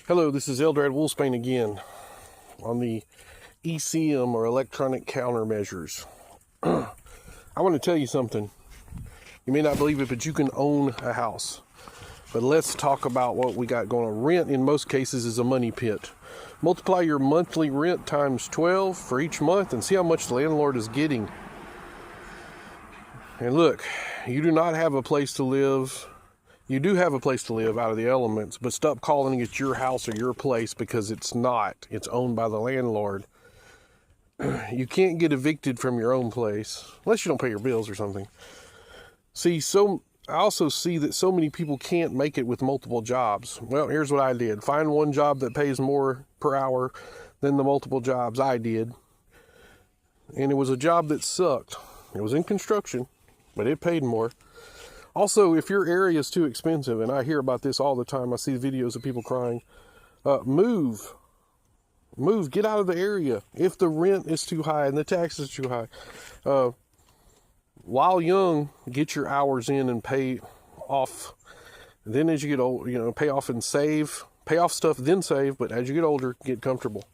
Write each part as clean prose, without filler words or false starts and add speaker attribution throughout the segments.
Speaker 1: Hello, this is Eldrad Wolfsbane again on the ECM or electronic countermeasures. I want to tell you something. You may not believe it, but you can own a house. But let's talk about what we got going on. Rent, in most cases, is a money pit. Multiply your monthly rent times 12 for each month and see how much the landlord is getting. And look, you do not have a place to live. You do have a place to live out of the elements, but stop calling it your house or your place because it's not. It's owned by the landlord. You can't get evicted from your own place unless you don't pay your bills or something. See, I also see that so many people can't make it with multiple jobs. Well, here's what I did. Find one job that pays more per hour than the multiple jobs I did. And it was a job that sucked. It was in construction, but it paid more. Also, if your area is too expensive, and I hear about this all the time, I see videos of people crying, move, get out of the area. If the rent is too high and the tax is too high, while young, get your hours in and pay off. Then as you get old, pay off and save, pay off stuff, then save, but as you get older, get comfortable.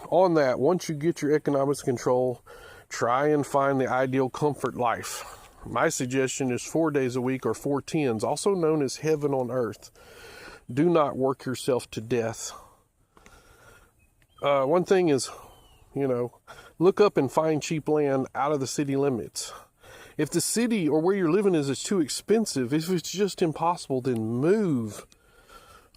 Speaker 1: On that, once you get your economics control, try and find the ideal comfort life. My suggestion is 4 days a week or 4 tens, also known as heaven on earth. Do not work yourself to death. One thing is, look up and find cheap land out of the city limits. If the city or where you're living is too expensive, if it's just impossible, then move.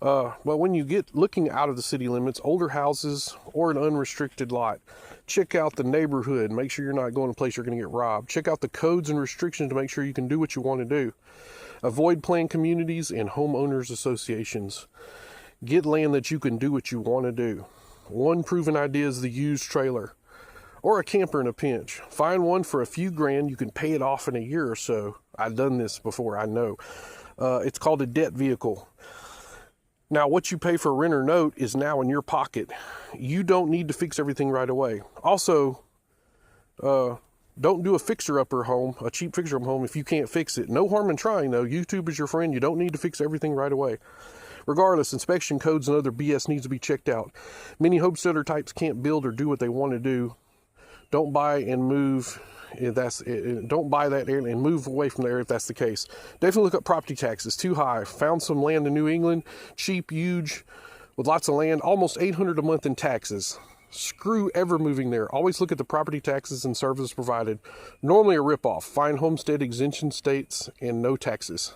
Speaker 1: Well, when you get looking out of the city limits, older houses or an unrestricted lot, check out the neighborhood. Make sure you're not going to a place you're going to get robbed. Check out the codes and restrictions to make sure you can do what you want to do. Avoid planned communities and homeowners associations. Get land that you can do what you want to do. One proven idea is the used trailer or a camper in a pinch. Find one for a few grand. You can pay it off in a year or so. I've done this before, I know. It's called a debt vehicle. Now, what you pay for a rent or note is now in your pocket. You don't need to fix everything right away. Also, don't do a fixer-upper home, a cheap fixer-up home if you can't fix it. No harm in trying, though. YouTube is your friend. You don't need to fix everything right away. Regardless, inspection codes and other BS needs to be checked out. Many homesteader types can't build or do what they want to do. Don't buy and move. Don't buy that area and move away from there if that's the case. Definitely look up property taxes. Too high. Found some land in New England, cheap, huge, with lots of land, almost $800 a month in taxes. Screw ever moving there. Always look at the property taxes and services provided. Normally a ripoff. Find homestead exemption states and no taxes.